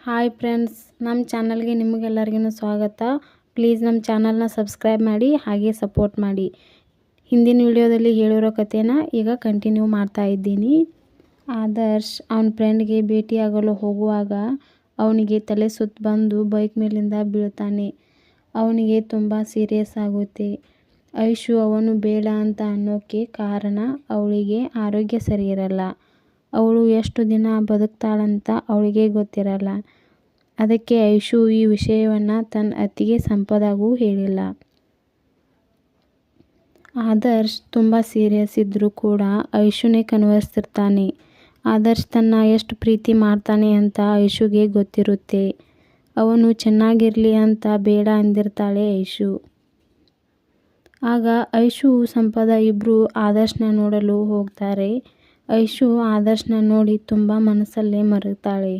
Hi friends, ನಮ್ಮ ಚಾನಲ್ಗೆ ನಿಮಗೆಲ್ಲರಿಗೂ ಸ್ವಾಗತ. ಪ್ಲೀಸ್ ನಮ್ಮ ಚಾನಲ್ನ ಸಬ್ಸ್ಕ್ರೈಬ್ ಮಾಡಿ ಹಾಗೆ ಸಪೋರ್ಟ್ ಮಾಡಿ. ಹಿಂದಿನ ವಿಡಿಯೋದಲ್ಲಿ ಹೇಳಿರೋ ಕಥೆನ ಈಗ ಕಂಟಿನ್ಯೂ ಮಾಡ್ತಾ ಇದ್ದೀನಿ. ಆದರ್ಶ್ ಅವನ ಫ್ರೆಂಡ್ಗೆ ಭೇಟಿಯಾಗಲು ಹೋಗುವಾಗ ಅವನಿಗೆ ತಲೆ ಸುತ್ತು ಬಂದು ಬೈಕ್ ಮೇಲಿಂದ ಬೀಳ್ತಾನೆ. ಅವನಿಗೆ ತುಂಬ ಸೀರಿಯಸ್ ಆಗುತ್ತೆ. ಐಶು ಅವನು ಬೇಡ ಅಂತ ಅನ್ನೋಕ್ಕೆ ಕಾರಣ ಅವಳಿಗೆ ಆರೋಗ್ಯ ಸರಿ ಇರಲ್ಲ. ಅವಳು ಎಷ್ಟು ದಿನ ಬದುಕ್ತಾಳಂತ ಅವಳಿಗೆ ಗೊತ್ತಿರಲ್ಲ. ಅದಕ್ಕೆ ಐಶು ಈ ವಿಷಯವನ್ನು ತನ್ನ ಅತ್ತಿಗೆ ಸಂಪದಾಗೂ ಹೇಳಿಲ್ಲ. ಆದರ್ಶ್ ತುಂಬ ಸೀರಿಯಸ್ ಇದ್ದರೂ ಕೂಡ ಐಶುನೇ ಕನ್ವರ್ಸ್ತಿರ್ತಾನೆ. ಆದರ್ಶ್ ತನ್ನ ಎಷ್ಟು ಪ್ರೀತಿ ಮಾಡ್ತಾನೆ ಅಂತ ಐಶುಗೆ ಗೊತ್ತಿರುತ್ತೆ. ಅವನು ಚೆನ್ನಾಗಿರಲಿ ಅಂತ ಬೇಡ ಅಂದಿರ್ತಾಳೆ ಐಶು. ಆಗ ಐಶು ಸಂಪದ ಇಬ್ಬರು ಆದರ್ಶನ ನೋಡಲು ಹೋಗ್ತಾರೆ. ಐಶು ಆದರ್ಶನ ನೋಡಿ ತುಂಬ ಮನಸ್ಸಲ್ಲೇ ಮರುಗ್ತಾಳೆ.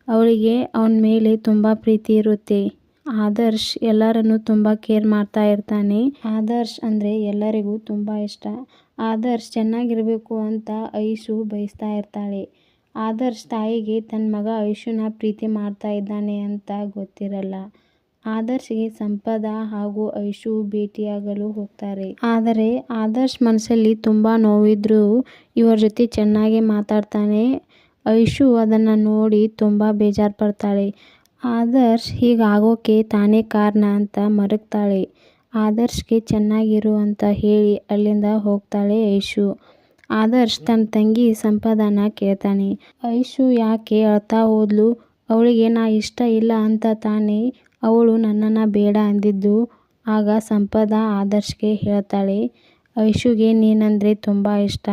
ಅವಳಿಗೆ ಅವನ ಮೇಲೆ ತುಂಬ ಪ್ರೀತಿ ಇರುತ್ತೆ. ಆದರ್ಶ್ ಎಲ್ಲರನ್ನು ತುಂಬ ಕೇರ್ ಮಾಡ್ತಾ ಇರ್ತಾನೆ. ಆದರ್ಶ್ ಅಂದರೆ ಎಲ್ಲರಿಗೂ ತುಂಬ ಇಷ್ಟ. ಆದರ್ಶ್ ಚೆನ್ನಾಗಿರಬೇಕು ಅಂತ ಐಶು ಬಯಸ್ತಾ ಇರ್ತಾಳೆ. ಆದರ್ಶ್ ತಾಯಿಗೆ ತನ್ನ ಮಗ ಐಶುನ ಪ್ರೀತಿ ಮಾಡ್ತಾ ಇದ್ದಾನೆ ಅಂತ ಗೊತ್ತಿರಲ್ಲ. ಆದರ್ಶ್ಗೆ ಸಂಪದ ಹಾಗೂ ಐಶು ಭೇಟಿಯಾಗಲು ಹೋಗ್ತಾರೆ. ಆದರೆ ಆದರ್ಶ್ ಮನಸ್ಸಲ್ಲಿ ತುಂಬ ನೋವಿದ್ರೂ ಇವರ ಜೊತೆ ಚೆನ್ನಾಗಿ ಮಾತಾಡ್ತಾನೆ. ಐಶು ಅದನ್ನು ನೋಡಿ ತುಂಬ ಬೇಜಾರು ಪಡ್ತಾಳೆ. ಆದರ್ಶ್ ಹೀಗಾಗೋಕ್ಕೆ ತಾನೇ ಕಾರಣ ಅಂತ ಮರುಗ್ತಾಳೆ. ಆದರ್ಶ್ಗೆ ಚೆನ್ನಾಗಿರು ಅಂತ ಹೇಳಿ ಅಲ್ಲಿಂದ ಹೋಗ್ತಾಳೆ ಐಶು. ಆದರ್ಶ್ ತನ್ನ ತಂಗಿ ಸಂಪದನ ಕೇಳ್ತಾನೆ. ಐಶು ಯಾಕೆ ಅಳ್ತಾ ಹೋದ್ಲು? ಅವಳಿಗೆ ನಾ ಇಷ್ಟ ಇಲ್ಲ ಅಂತ ತಾನೇ ಅವಳು ನನ್ನನ್ನು ಬೇಡ ಅಂದಿದ್ದು. ಆಗ ಸಂಪದ ಆದರ್ಶ್ಗೆ ಹೇಳ್ತಾಳೆ, ಐಶುಗೆ ನೀನಂದರೆ ತುಂಬ ಇಷ್ಟ.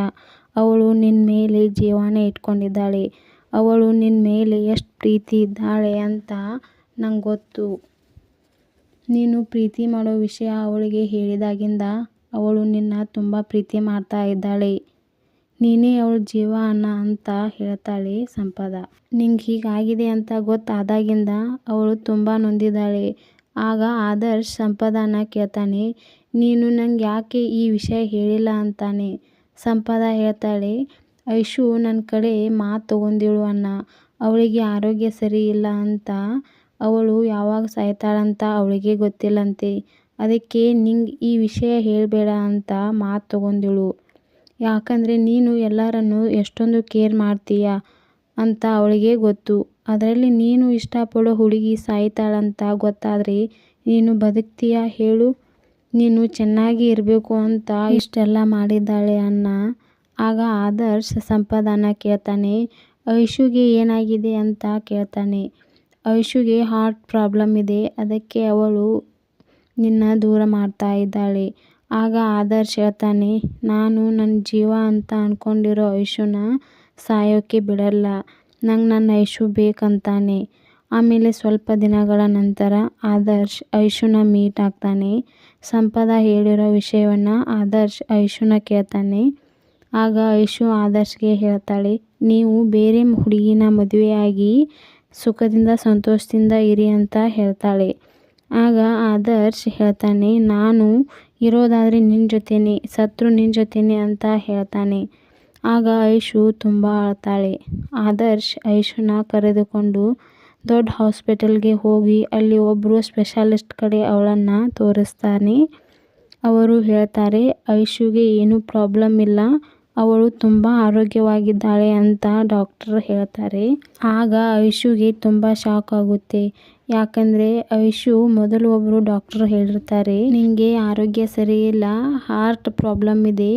ಅವಳು ನಿನ್ನ ಮೇಲೆ ಜೀವನ ಇಟ್ಕೊಂಡಿದ್ದಾಳೆ. ಅವಳು ನಿನ್ನ ಮೇಲೆ ಎಷ್ಟು ಪ್ರೀತಿ ಇದ್ದಾಳೆ ಅಂತ ನಂಗೆ ಗೊತ್ತು. ನೀನು ಪ್ರೀತಿ ಮಾಡೋ ವಿಷಯ ಅವಳಿಗೆ ಹೇಳಿದಾಗಿಂದ ಅವಳು ನಿನ್ನ ತುಂಬ ಪ್ರೀತಿ ಮಾಡ್ತಾ ಇದ್ದಾಳೆ. ನೀನೇ ಅವಳ ಜೀವ ಅಂತ ಹೇಳ್ತಾಳೆ ಸಂಪದ. ನಿಂಗೆ ಹೀಗಾಗಿದೆ ಅಂತ ಗೊತ್ತಾದಾಗಿಂದ ಅವಳು ತುಂಬ ನೊಂದಿದ್ದಾಳೆ. ಆಗ ಆದರ್ಶ್ ಸಂಪದನ ಕೇಳ್ತಾನೆ, ನೀನು ನಂಗೆ ಯಾಕೆ ಈ ವಿಷಯ ಹೇಳಿಲ್ಲ ಅಂತಾನೆ. ಸಂಪದ ಹೇಳ್ತಾಳೆ, ಐಶು ನನ್ನ ಕಡೆ ಮಾತು ತಗೊಂಡಿಳು ಅಣ್ಣ. ಅವಳಿಗೆ ಆರೋಗ್ಯ ಸರಿ ಇಲ್ಲ ಅಂತ. ಅವಳು ಯಾವಾಗ ಸಾಯ್ತಾಳಂತ ಅವಳಿಗೆ ಗೊತ್ತಿಲ್ಲಂತೆ. ಅದಕ್ಕೆ ನಿಂಗೆ ಈ ವಿಷಯ ಹೇಳಬೇಡ ಅಂತ ಮಾತು ತಗೊಂಡಿಳು. ಯಾಕಂದರೆ ನೀನು ಎಲ್ಲರನ್ನೂ ಎಷ್ಟೊಂದು ಕೇರ್ ಮಾಡ್ತೀಯ ಅಂತ ಅವಳಿಗೆ ಗೊತ್ತು. ಅದರಲ್ಲಿ ನೀನು ಇಷ್ಟಪಡೋ ಹುಡುಗಿ ಸಾಯ್ತಾಳಂತ ಗೊತ್ತಾದರೆ ನೀನು ಬದುಕ್ತೀಯ ಹೇಳು? ನೀನು ಚೆನ್ನಾಗಿ ಇರಬೇಕು ಅಂತ ಇಷ್ಟೆಲ್ಲ ಮಾಡಿದ್ದಾಳೆ ಅಣ್ಣ. ಆಗ ಆದರ್ಶ್ ಸಂಪದನ ಕೇಳ್ತಾನೆ, ಐಶುಗೆ ಏನಾಗಿದೆ ಅಂತ ಕೇಳ್ತಾನೆ. ಐಶುಗೆ ಹಾರ್ಟ್ ಪ್ರಾಬ್ಲಮ್ ಇದೆ. ಅದಕ್ಕೆ ಅವಳು ನಿನ್ನ ದೂರ ಮಾಡ್ತಾ ಇದ್ದಾಳೆ. ಆಗ ಆದರ್ಶ್ ಹೇಳ್ತಾನೆ, ನಾನು ನನ್ನ ಜೀವ ಅಂತ ಅಂದ್ಕೊಂಡಿರೋ ಐಶುನ ಸಾಯೋಕ್ಕೆ ಬಿಡಲ್ಲ. ನಂಗೆ ನನ್ನ ಐಶು ಬೇಕಂತಾನೆ. ಆಮೇಲೆ ಸ್ವಲ್ಪ ದಿನಗಳ ನಂತರ ಆದರ್ಶ್ ಐಶುನ ಮೀಟ್ ಆಗ್ತಾನೆ. ಸಂಪದ ಹೇಳಿರೋ ವಿಷಯವನ್ನು ಆದರ್ಶ್ ಐಶುನ ಕೇಳ್ತಾನೆ. ಆಗ ಐಶು ಆದರ್ಶ್ಗೆ ಹೇಳ್ತಾಳೆ, ನೀವು ಬೇರೆ ಹುಡುಗಿನ ಮದುವೆಯಾಗಿ ಸುಖದಿಂದ ಸಂತೋಷದಿಂದ ಇರಿ ಅಂತ ಹೇಳ್ತಾಳೆ. ಆಗ ಆದರ್ಶ್ ಹೇಳ್ತಾನೆ, ನಾನು ಇರೋದಾದರೆ ನಿನ್ನ ಜೊತೆನೇ, ಸತ್ರು ನಿನ್ನ ಜೊತೆನೇ ಅಂತ ಹೇಳ್ತಾನೆ. ಆಗ ಐಶು ತುಂಬ ಅಳ್ತಾಳೆ. ಆದರ್ಶ್ ಐಶುನ ಕರೆದುಕೊಂಡು ದೊಡ್ಡ ಹಾಸ್ಪಿಟಲ್ಗೆ ಹೋಗಿ ಅಲ್ಲಿ ಒಬ್ಬರು ಸ್ಪೆಷಲಿಸ್ಟ್ ಕಡೆ ಅವಳನ್ನು ತೋರಿಸ್ತಾನೆ. ಅವರು ಹೇಳ್ತಾರೆ, ಐಶುಗೆ ಏನೂ ಪ್ರಾಬ್ಲಮ್ ಇಲ್ಲ, ಅವಳು ತುಂಬ ಆರೋಗ್ಯವಾಗಿದ್ದಾಳೆ ಅಂತ ಡಾಕ್ಟರ್ ಹೇಳ್ತಾರೆ. ಆಗ ಐಶುಗೆ ತುಂಬ ಶಾಕ್ ಆಗುತ್ತೆ. ಯಾಕಂದರೆ ಐಶು ಮೊದಲು ಒಬ್ಬರು ಡಾಕ್ಟರ್ ಹೇಳಿರ್ತಾರೆ, ನಿನಗೆ ಆರೋಗ್ಯ ಸರಿ ಇಲ್ಲ, ಹಾರ್ಟ್ ಪ್ರಾಬ್ಲಮ್ ಇದೆ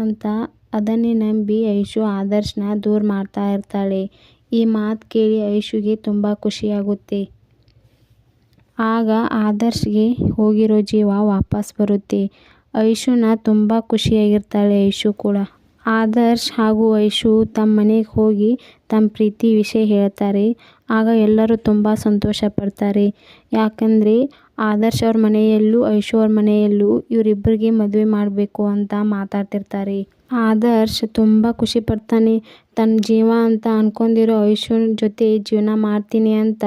ಅಂತ. ಅದನ್ನೇ ನಂಬಿ ಐಶು ಆದರ್ಶನ ದೂರ ಮಾಡ್ತಾ ಇರ್ತಾಳೆ. ಈ ಮಾತು ಕೇಳಿ ಐಶುಗೆ ತುಂಬ ಖುಷಿಯಾಗುತ್ತೆ. ಆಗ ಆದರ್ಶ್ಗೆ ಹೋಗಿರೋ ಜೀವ ವಾಪಸ್ ಬರುತ್ತೆ. ಐಶುನ ತುಂಬ ಖುಷಿಯಾಗಿರ್ತಾಳೆ ಐಶು ಕೂಡ. ಆದರ್ಶ್ ಹಾಗೂ ಐಶು ತಮ್ಮ ಮನೆಗೆ ಹೋಗಿ ತಮ್ಮ ಪ್ರೀತಿ ವಿಷಯ ಹೇಳ್ತಾರೆ. ಆಗ ಎಲ್ಲರೂ ತುಂಬ ಸಂತೋಷ ಪಡ್ತಾರೆ. ಯಾಕಂದರೆ ಆದರ್ಶ್ ಅವ್ರ ಮನೆಯಲ್ಲೂ ಐಶು ಅವ್ರ ಮನೆಯಲ್ಲೂ ಇವರಿಬ್ಬರಿಗೆ ಮದುವೆ ಮಾಡಬೇಕು ಅಂತ ಮಾತಾಡ್ತಿರ್ತಾರೆ. ಆದರ್ಶ್ ತುಂಬ ಖುಷಿ ಪಡ್ತಾನೆ. ತನ್ನ ಜೀವ ಅಂತ ಅಂದ್ಕೊಂಡಿರೋ ಐಶುನ ಜೊತೆ ಜೀವನ ಮಾಡ್ತೀನಿ ಅಂತ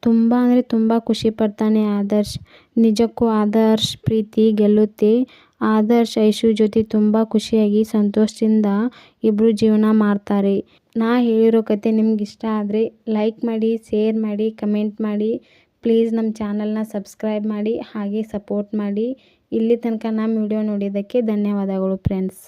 ತುಂಬ ಅಂದರೆ ತುಂಬ ಖುಷಿ ಪಡ್ತಾನೆ ಆದರ್ಶ್. ನಿಜಕ್ಕೂ ಆದರ್ಶ್ ಪ್ರೀತಿ ಗೆಲ್ಲುತ್ತೆ. ಆದರ್ಶ್ ಐಶು ಜೊತೆ ತುಂಬ ಖುಷಿಯಾಗಿ ಸಂತೋಷದಿಂದ ಇಬ್ಬರು ಜೀವನ ಮಾಡ್ತಾರೆ. ನಾ ಹೇಳಿರೋ ಕತೆ ನಿಮ್ಗೆ ಇಷ್ಟ ಆದರೆ ಲೈಕ್ ಮಾಡಿ, ಶೇರ್ ಮಾಡಿ, ಕಮೆಂಟ್ ಮಾಡಿ. ಪ್ಲೀಸ್ ನಮ್ಮ ಚಾನಲ್ನ ಸಬ್ಸ್ಕ್ರೈಬ್ ಮಾಡಿ ಹಾಗೆ ಸಪೋರ್ಟ್ ಮಾಡಿ. ಇಲ್ಲಿ ತನಕ ನಮ್ಮ ವಿಡಿಯೋ ನೋಡಿದ್ದಕ್ಕೆ ಧನ್ಯವಾದಗಳು ಫ್ರೆಂಡ್ಸ್.